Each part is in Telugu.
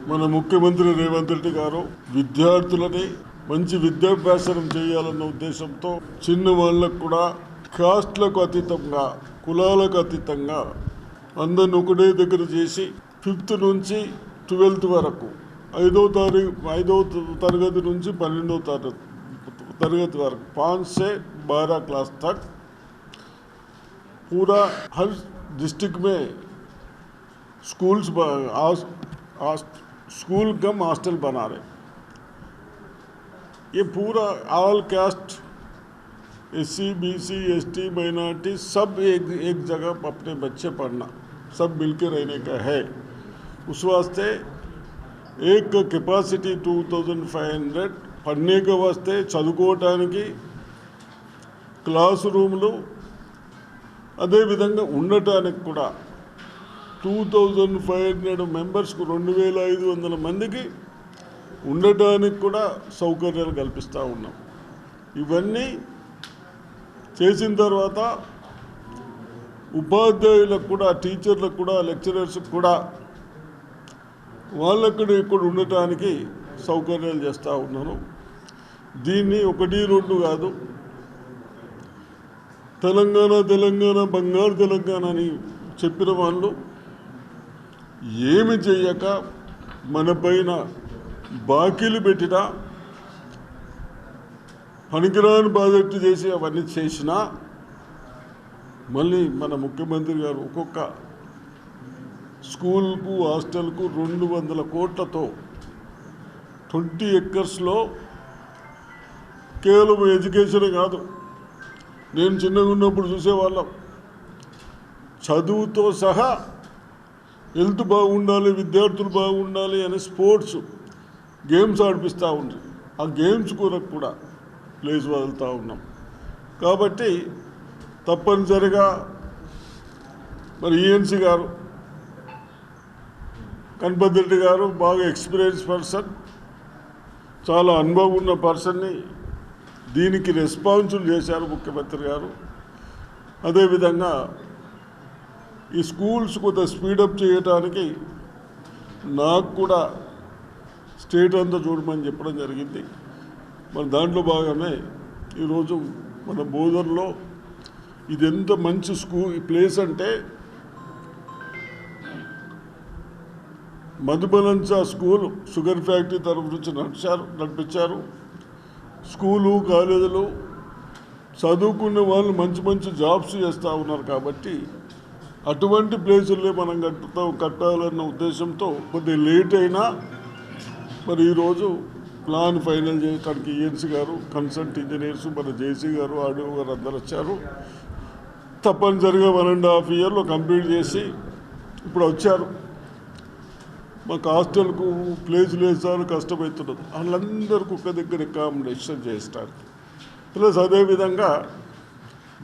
మన ముఖ్యమంత్రి రేవంత్ రెడ్డి గారు విద్యార్థులని మంచి విద్యాభ్యాసం చేయాలన్న ఉద్దేశంతో చిన్న వాళ్ళకు కూడా కాస్ట్లకు అతీతంగా కులాలకు అతీతంగా అందరిని ఒకటే దగ్గర చేసి 5th నుంచి 12th వరకు 5వ తరగతి నుంచి 12వ తరగతి वరకు 5 से 12 क्लास तक पूरा हर डिस्ट्रिक्ट में स्कूल कम हॉस्टल बना रहे। ये पूरा all cast SC BC ST minority सब एक जगह अपने बच्चे पढ़ना सब मिलकर रहने का है। उस वास्ते एक कैपेसिटी 2500 पढ़ने के वास्ते చదువుకోవడానికి క్లాస్ రూమ్లు అదే విధంగా ఉండటానికి కూడా 2500 మెంబర్స్కు 2500 మందికి ఉండటానికి కూడా సౌకర్యాలు కల్పిస్తూ ఉన్నాం। ఇవన్నీ చేసిన తర్వాత ఉపాధ్యాయులకు కూడా టీచర్లకు కూడా లెక్చరర్స్కి కూడా వాళ్ళక్కడ ఇక్కడ ఉండటానికి సౌకర్యాలు చేస్తూ ఉన్నాను। దీన్ని 1-2 కాదు, తెలంగాణ బంగారు తెలంగాణ అని చెప్పిన వాళ్ళు ఏమి చేయక మన పైన బాకీలు పెట్టినా పనికిరాని ప్రాజెక్టు చేసి అవన్నీ చేసినా మళ్ళీ మన ముఖ్యమంత్రి గారు ఒక్కొక్క స్కూల్కు హాస్టల్కు 200 కోట్లతో 20 ఎకర్స్లో కేవలం ఎడ్యుకేషన్ కాదు, నేను చిన్నగా ఉన్నప్పుడు చూసేవాళ్ళం చదువుతో సహా హెల్త్ బాగుండాలి, విద్యార్థులు బాగుండాలి అని స్పోర్ట్స్ గేమ్స్ ఆడిపిస్తూ ఉంటారు। ఆ గేమ్స్ కూడా ప్లేస్ వదులుతూ ఉన్నాం। కాబట్టి తప్పనిసరిగా మరి ఈఎన్సీ గారు గణపతి రెడ్డి గారు బాగా ఎక్స్పీరియన్స్ పర్సన్, చాలా అనుభవం ఉన్న పర్సన్ని దీనికి రెస్పాన్సిబుల్ చేశారు ముఖ్యమంత్రి గారు। అదేవిధంగా ఈ స్కూల్స్ కొంత స్పీడప్ చేయడానికి నాకు కూడా స్టేట్ అంతా చూడమని చెప్పడం జరిగింది। మరి దాంట్లో భాగమే ఈరోజు మన బోధనలో ఇది ఎంత మంచి ప్లేస్ అంటే మధుబలంచా స్కూల్ షుగర్ ఫ్యాక్టరీ తరఫు నుంచి నడిపించారు। స్కూలు కాలేజీలు చదువుకున్న వాళ్ళు మంచి జాబ్స్ చేస్తూ ఉన్నారు। కాబట్టి అటువంటి ప్లేసుల్లో మనం కట్టాలన్న ఉద్దేశంతో కొద్దిగా లేట్ అయినా మరి ఈరోజు ప్లాన్ ఫైనల్ చేయడానికి ఈఎన్సీ గారు, కన్సల్ట్ ఇంజనీర్స్, మన జేసీ గారు, ఆర్డీఓ గారు అందరు వచ్చారు। తప్పనిసరిగా 1.5 ఇయర్లో కంప్లీట్ చేసి ఇప్పుడు వచ్చారు। మాకు హాస్టల్కు ప్లేసులు వేస్తారు, కష్టమవుతున్నది, వాళ్ళందరికీ ఒక దగ్గర అకామిడేషన్ చేస్తారు। ప్లస్ అదేవిధంగా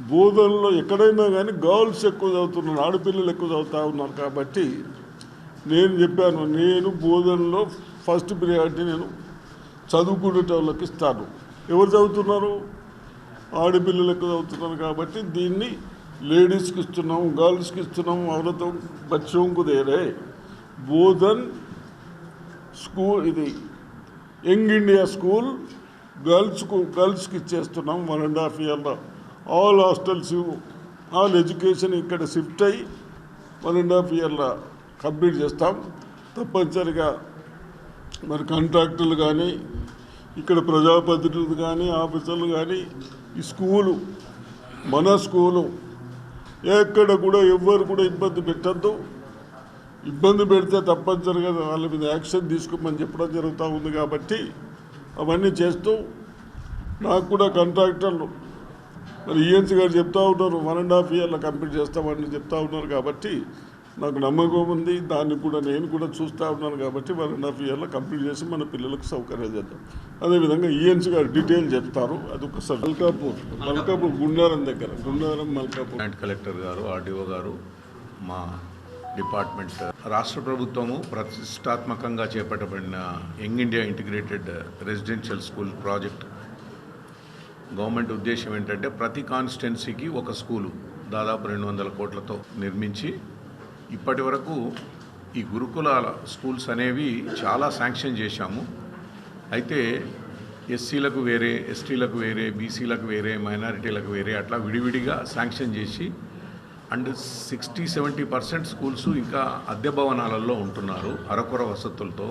బోధనలో ఎక్కడైనా కానీ గర్ల్స్ ఎక్కువ చదువుతున్నారు, ఆడపిల్లలు ఎక్కువ చదువుతూ ఉన్నారు। కాబట్టి నేను చెప్పాను, నేను బోధనలో ఫస్ట్ ప్రియారిటీ నేను చదువుకునేటోళ్ళకి ఇస్తాను। ఎవరు చదువుతున్నారు? ఆడపిల్లలు ఎక్కువ చదువుతున్నారు। కాబట్టి దీన్ని లేడీస్కి ఇస్తున్నాము, గర్ల్స్కి ఇస్తున్నాము। औरतों बच्चों को दे रहे బోధన్ స్కూల్, ఇది యంగ్ ఇండియా స్కూల్ గర్ల్స్కి ఇచ్చేస్తున్నాం 1.5 ఇయర్లో। ఆల్ హాస్టల్స్ ఆల్ ఎడ్యుకేషన్ ఇక్కడ షిఫ్ట్ అయ్యి 1.5 ఇయర్లో కంప్లీట్ చేస్తాం। తప్పనిసరిగా మరి కాంట్రాక్టర్లు కానీ ఇక్కడ ప్రజాప్రతినిధులు కానీ ఆఫీసర్లు కానీ ఈ స్కూలు మన స్కూలు ఎక్కడ కూడా ఎవ్వరు కూడా ఇబ్బంది పెట్టద్దు। ఇబ్బంది పెడితే తప్పనిసరిగా వాళ్ళ మీద యాక్షన్ తీసుకోమని చెప్పడం జరుగుతూ ఉంది। కాబట్టి అవన్నీ చేస్తూ నాకు కూడా కాంట్రాక్టర్లు మరి ఈఎన్సీ గారు చెప్తూ ఉన్నారు 1.5 ఇయర్లో కంప్లీట్ చేస్తామని చెప్తూ ఉన్నారు। కాబట్టి నాకు నమ్మకం ఉంది, దాన్ని కూడా నేను కూడా చూస్తూ ఉన్నాను। కాబట్టి 1.5 ఇయర్లో కంప్లీట్ చేసి మన పిల్లలకు సౌకర్యాలు చేద్దాం। అదేవిధంగా ఈఎన్సీ గారు డీటెయిల్ చెప్తారు। అది ఒకసారి మల్కాపూర్ గుండారం దగ్గర మల్కాపూర్ కలెక్టర్ గారు, ఆర్డీఓ గారు, మా డిపార్ట్మెంట్, రాష్ట్ర ప్రభుత్వము ప్రతిష్టాత్మకంగా చేపట్టబడిన young India integrated residential school project government ఉద్దేశం ఏంటంటే ప్రతి కాన్స్టిట్యున్సీకి ఒక స్కూలు దాదాపు 200 కోట్లతో నిర్మించి ఇప్పటి వరకు ఈ గురుకులాల స్కూల్స్ అనేవి చాలా శాంక్షన్ చేశాము. అయితే ఎస్సీలకు వేరే, ఎస్టీలకు వేరే, బీసీలకు వేరే, మైనారిటీలకు వేరే అట్లా విడివిడిగా శాంక్షన్ చేసి అండ్ 60-70% స్కూల్స్ ఇంకా అద్దె భవనాలలో ఉంటున్నారు అరకొర వసతులతో.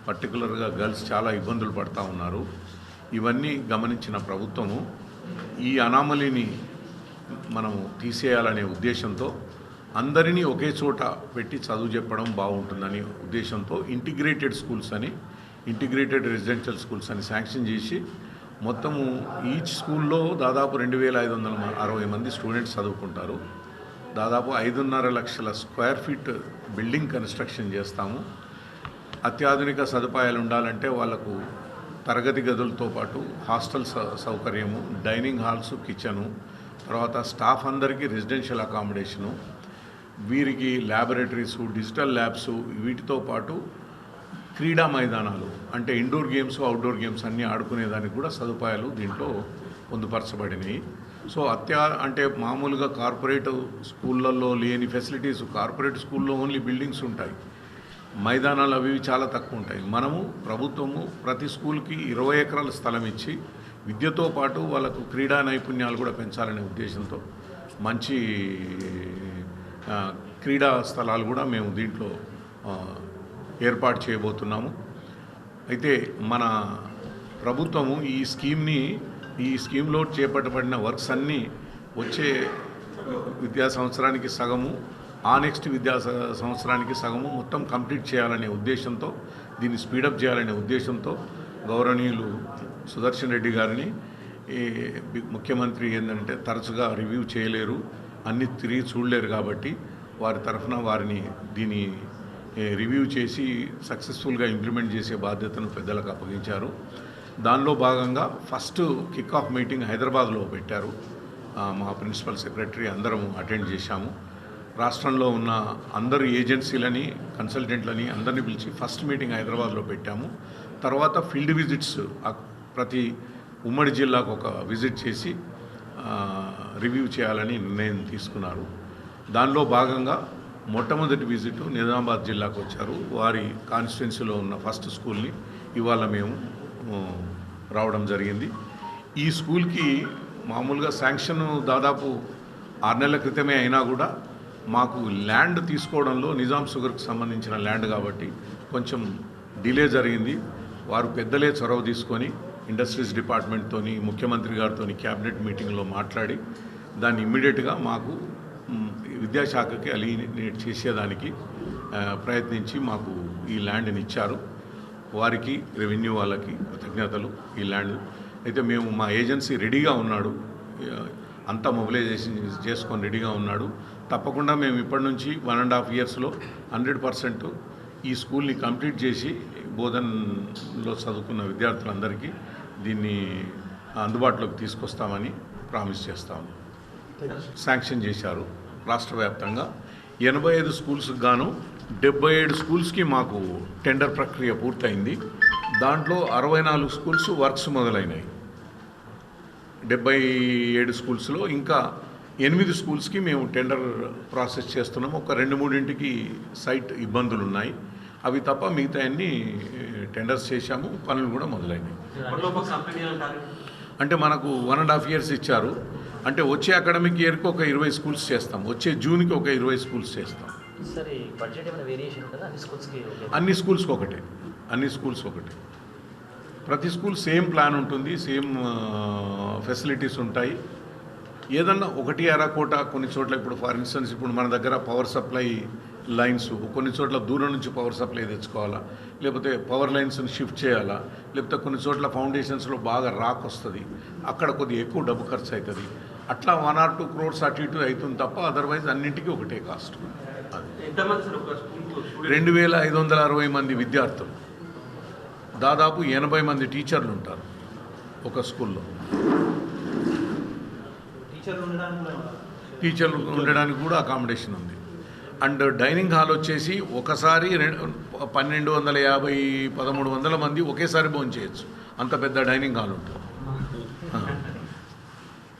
పర్టికులర్గా గర్ల్స్ చాలా ఇబ్బందులు పడుతూ ఉన్నారు. ఇవన్నీ గమనించిన ప్రభుత్వము ఈ అనామలీని మనము తీసేయాలనే ఉద్దేశంతో అందరినీ ఒకే చోట పెట్టి చదువు చెప్పడం బాగుంటుందని ఉద్దేశంతో ఇంటిగ్రేటెడ్ స్కూల్స్ అని, ఇంటిగ్రేటెడ్ రెసిడెన్షియల్ స్కూల్స్ అని శాంక్షన్ చేసి మొత్తము ఈచ్ స్కూల్లో దాదాపు 2560 మంది స్టూడెంట్స్ చదువుకుంటారు. దాదాపు 5.5 లక్షల స్క్వేర్ ఫీట్ బిల్డింగ్ కన్స్ట్రక్షన్ చేస్తాము. అత్యాధునిక సదుపాయాలు ఉండాలంటే వాళ్ళకు తరగతి గదులతో పాటు హాస్టల్ సౌకర్యము, డైనింగ్ హాల్స్, కిచెను, తర్వాత స్టాఫ్ అందరికీ రెసిడెన్షియల్ అకామిడేషను, వీరికి ల్యాబొరేటరీసు, డిజిటల్ ల్యాబ్స్, వీటితో పాటు క్రీడా మైదానాలు అంటే ఇండోర్ గేమ్స్, అవుట్డోర్ గేమ్స్ అన్నీ ఆడుకునేదానికి కూడా సదుపాయాలు దీంట్లో పొందుపరచబడినాయి. సో అంటే మామూలుగా కార్పొరేట్ స్కూళ్ళల్లో లేని ఫెసిలిటీస్ కార్పొరేట్ స్కూల్లో ఓన్లీ బిల్డింగ్స్ ఉంటాయి, మైదానాలు అవి చాలా తక్కువ ఉంటాయి. మనము ప్రభుత్వము ప్రతి స్కూల్కి 20 ఎకరాల స్థలం ఇచ్చి విద్యతో పాటు వాళ్ళకు క్రీడా నైపుణ్యాలు కూడా పెంచాలనే ఉద్దేశంతో మంచి క్రీడా స్థలాలు కూడా మేము దీంట్లో ఏర్పాటు చేయబోతున్నాము. అయితే మన ప్రభుత్వము ఈ స్కీమ్లో చేపట్టబడిన వర్క్స్ అన్నీ వచ్చే విద్యా సంవత్సరానికి సగము, ఆ నెక్స్ట్ విద్యా సంవత్సరానికి సగము మొత్తం కంప్లీట్ చేయాలనే ఉద్దేశంతో, దీన్ని స్పీడప్ చేయాలనే ఉద్దేశంతో గౌరవనీయులు సుదర్శన్ రెడ్డి గారిని ముఖ్యమంత్రి ఏంటంటే తరచుగా రివ్యూ చేయలేరు, అన్ని తిరిగి చూడలేరు కాబట్టి వారి తరఫున వారిని దీన్ని రివ్యూ చేసి సక్సెస్ఫుల్గా ఇంప్లిమెంట్ చేసే బాధ్యతను పెద్దలకు అప్పగించారు. దానిలో భాగంగా ఫస్ట్ కిక్ ఆఫ్ మీటింగ్ హైదరాబాద్లో పెట్టారు. మా ప్రిన్సిపల్ సెక్రటరీ అందరం అటెండ్ చేశాము. రాష్ట్రంలో ఉన్న అందరు ఏజెన్సీలని, కన్సల్టెంట్లని అందరినీ పిలిచి ఫస్ట్ మీటింగ్ హైదరాబాద్లో పెట్టాము. తర్వాత ఫీల్డ్ విజిట్స్ ప్రతి ఉమ్మడి జిల్లాకు ఒక విజిట్ చేసి రివ్యూ చేయాలని నిర్ణయం తీసుకున్నారు. దానిలో భాగంగా మొట్టమొదటి విజిట్ నిజామాబాద్ జిల్లాకు వచ్చారు. వారి కాన్స్టిట్యున్సీలో ఉన్న ఫస్ట్ స్కూల్ని ఇవాళ మేము రావడం జరిగింది. ఈ స్కూల్కి మామూలుగా శాంక్షన్ దాదాపు 6 నెలల క్రితమే అయినా కూడా మాకు ల్యాండ్ తీసుకోవడంలో నిజాం షుగర్కి సంబంధించిన ల్యాండ్ కాబట్టి కొంచెం డిలే జరిగింది. వారు పెద్దలే చొరవ తీసుకొని ఇండస్ట్రీస్ డిపార్ట్మెంట్తో, ముఖ్యమంత్రి గారితో క్యాబినెట్ మీటింగ్లో మాట్లాడి దాన్ని ఇమ్మీడియట్గా మాకు విద్యాశాఖకి అలీనేట్ చేసేదానికి ప్రయత్నించి మాకు ఈ ల్యాండ్ని ఇచ్చారు. వారికి, రెవెన్యూ వాళ్ళకి కృతజ్ఞతలు. ఈ ల్యాండ్ అయితే మేము మా ఏజెన్సీ రెడీగా ఉన్నాడు, అంతా మొబిలైజేషన్ చేసుకొని రెడీగా ఉన్నాడు. తప్పకుండా మేము ఇప్పటి నుంచి 1.5 ఇయర్స్లో 100% ఈ స్కూల్ని కంప్లీట్ చేసి బోధనలో చదువుకున్న విద్యార్థులందరికీ దీన్ని అందుబాటులోకి తీసుకొస్తామని ప్రామిస్ చేస్తాము. శాంక్షన్ చేశారు. రాష్ట్ర వ్యాప్తంగా 85 స్కూల్స్కి గాను 77 స్కూల్స్కి మాకు టెండర్ ప్రక్రియ పూర్తయింది. దాంట్లో 64 స్కూల్స్ వర్క్స్ మొదలైనాయి. 77 స్కూల్స్లో ఇంకా 8 స్కూల్స్కి మేము టెండర్ ప్రాసెస్ చేస్తున్నాము. ఒక 2-3 సైట్ ఇబ్బందులు ఉన్నాయి. అవి తప్ప మిగతా అన్ని టెండర్స్ చేశాము, పనులు కూడా మొదలైనాయి. అంటే మనకు 1.5 ఇయర్స్ ఇచ్చారు. అంటే వచ్చే అకాడమిక్ ఇయర్కి ఒక 20 స్కూల్స్ చేస్తాం, వచ్చే జూన్కి ఒక 20 స్కూల్స్ చేస్తాం. అన్ని స్కూల్స్కి ఒకటే. ప్రతి స్కూల్ సేమ్ ప్లాన్ ఉంటుంది, సేమ్ ఫెసిలిటీస్ ఉంటాయి. ఏదన్నా 1.5 కోట కొన్ని చోట్ల, ఇప్పుడు ఫర్ ఇన్స్టెన్స్ ఇప్పుడు మన దగ్గర పవర్ సప్లై లైన్స్ కొన్ని చోట్ల దూరం నుంచి పవర్ సప్లై తెచ్చుకోవాలా, లేకపోతే పవర్ లైన్స్ని షిఫ్ట్ చేయాలా, లేకపోతే కొన్ని చోట్ల ఫౌండేషన్స్లో బాగా రాక్ వస్తుంది, అక్కడ కొద్దిగా ఎక్కువ డబ్బు ఖర్చు అవుతుంది. అట్లా 1 or 2 crores అటు ఇటు అవుతుంది తప్ప అదర్వైజ్ అన్నింటికీ ఒకటే కాస్ట్. 2560 మంది విద్యార్థులు, దాదాపు 80 మంది టీచర్లు ఉంటారు ఒక స్కూల్లో. టీచర్లు ఉండడానికి కూడా అకామిడేషన్ ఉంది. అండ్ డైనింగ్ హాల్ వచ్చేసి ఒకసారి 1250-1300 మంది ఒకేసారి భోజనం చేయొచ్చు, అంత పెద్ద డైనింగ్ హాల్ ఉంటుంది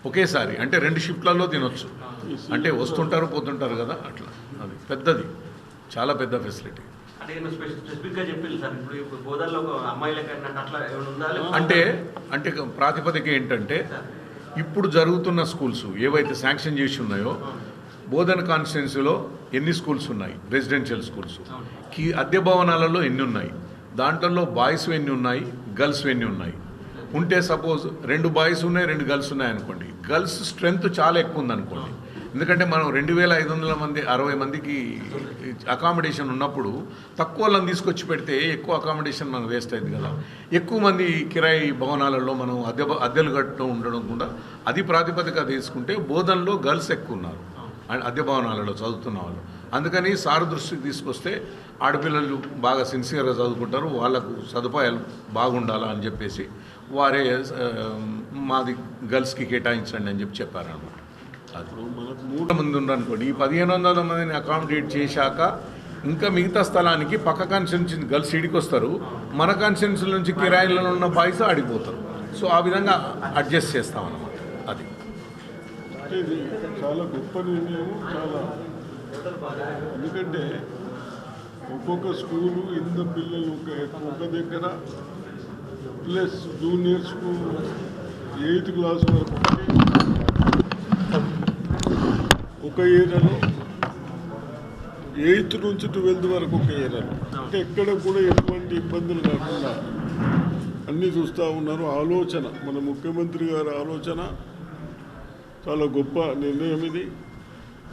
ఒకేసారి. అంటే 2 షిఫ్ట్లలో తినొచ్చు, అంటే వస్తుంటారు పోతుంటారు కదా, అట్లా. అది పెద్దది, చాలా పెద్ద ఫెసిలిటీ. అంటే స్పెసిఫిక్గా చెప్పారు సార్, ఇప్పుడు బోధనలో అమ్మాయిలకి అట్లా ఏమైనా ఉందా? అంటే ప్రాతిపదిక ఏంటంటే ఇప్పుడు జరుగుతున్న స్కూల్స్ ఏవైతే శాంక్షన్ చేసి ఉన్నాయో బోధన కాన్స్టిట్యున్సీలో ఎన్ని స్కూల్స్ ఉన్నాయి, రెసిడెన్షియల్ స్కూల్స్ అద్దె భవనాలలో ఎన్ని ఉన్నాయి, దాంట్లో బాయ్స్ ఎన్ని ఉన్నాయి, గర్ల్స్ ఎన్ని ఉన్నాయి. ఉంటే సపోజ్ 2 బాయ్స్ ఉన్నాయి 2 గర్ల్స్ ఉన్నాయి అనుకోండి, గర్ల్స్ స్ట్రెంగ్త్ చాలా ఎక్కువ ఉందనుకోండి. ఎందుకంటే మనం 2500 మంది 60 మందికి అకామిడేషన్ ఉన్నప్పుడు తక్కువ వాళ్ళని తీసుకొచ్చి పెడితే ఎక్కువ అకామిడేషన్ మనకు వేస్ట్ అయింది కదా. ఎక్కువ మంది కిరాయి భవనాలలో మనం అద్దెలు కట్టడం ఉండడం కూడా అది ప్రాతిపదిక తీసుకుంటే బోధనలో గర్ల్స్ ఎక్కువ ఉన్నారు అద్దె భవనాలలో చదువుతున్న వాళ్ళు. అందుకని సార్ దృష్టికి తీసుకొస్తే ఆడపిల్లలు బాగా సిన్సియర్గా చదువుకుంటారు, వాళ్ళకు సదుపాయాలు బాగుండాలా అని చెప్పేసి వారే మాది గర్ల్స్కి కేటాయించండి అని చెప్పారనమాట. అది మనకు 3 మంది ఉన్నారనుకోండి, ఈ 1500 మందిని అకామిడేట్ చేశాక ఇంకా మిగతా స్థలానికి పక్క కాన్స్టిట్యున్సీ గర్ల్స్ ఇడికి వస్తారు, మన కాన్స్టిట్యున్సీ నుంచి కిరాయిలలో ఉన్న బాయ్స్ ఆడిపోతారు. సో ఆ విధంగా అడ్జస్ట్ చేస్తామన్నమాట. అది ఇది చాలా గొప్ప నిర్ణయం. చాలా ఎందుకంటే ఒక్కొక్క స్కూలు ఇంత పిల్లలు ఒక దగ్గర plus junior school 8th class వరకు ఒక ఏరియాలో, 8th నుంచి 12th వరకు ఒక ఏరియాలో. అంటే ఎక్కడ కూడా ఎటువంటి ఇబ్బందులు కాకుండా అన్నీ చూస్తూ ఉన్నారు. ఆలోచన మన ముఖ్యమంత్రి గారి ఆలోచన చాలా గొప్ప నిర్ణయం ఇది.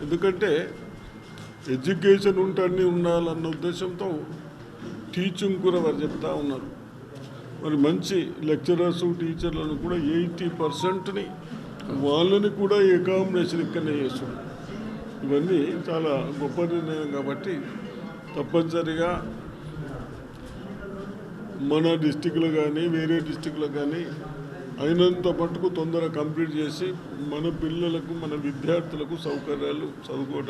ఎందుకంటే ఎడ్యుకేషన్ ఉంటే అన్నీ ఉండాలన్న ఉద్దేశంతో టీచింగ్ కూడా వారు చెప్తా ఉన్నారు. మరి మంచి లెక్చరర్స్ టీచర్లను కూడా 80%ని వాళ్ళని కూడా అకామిడేషన్ ఇక్కడనే చేస్తున్నారు. ఇవన్నీ చాలా గొప్ప నిర్ణయం కాబట్టి తప్పనిసరిగా మన డిస్టిక్లో కానీ వేరే డిస్టిక్లో కానీ అయినంత మటుకు తొందరగా కంప్లీట్ చేసి మన పిల్లలకు మన విద్యార్థులకు సౌకర్యాలు చదువుకోవడానికి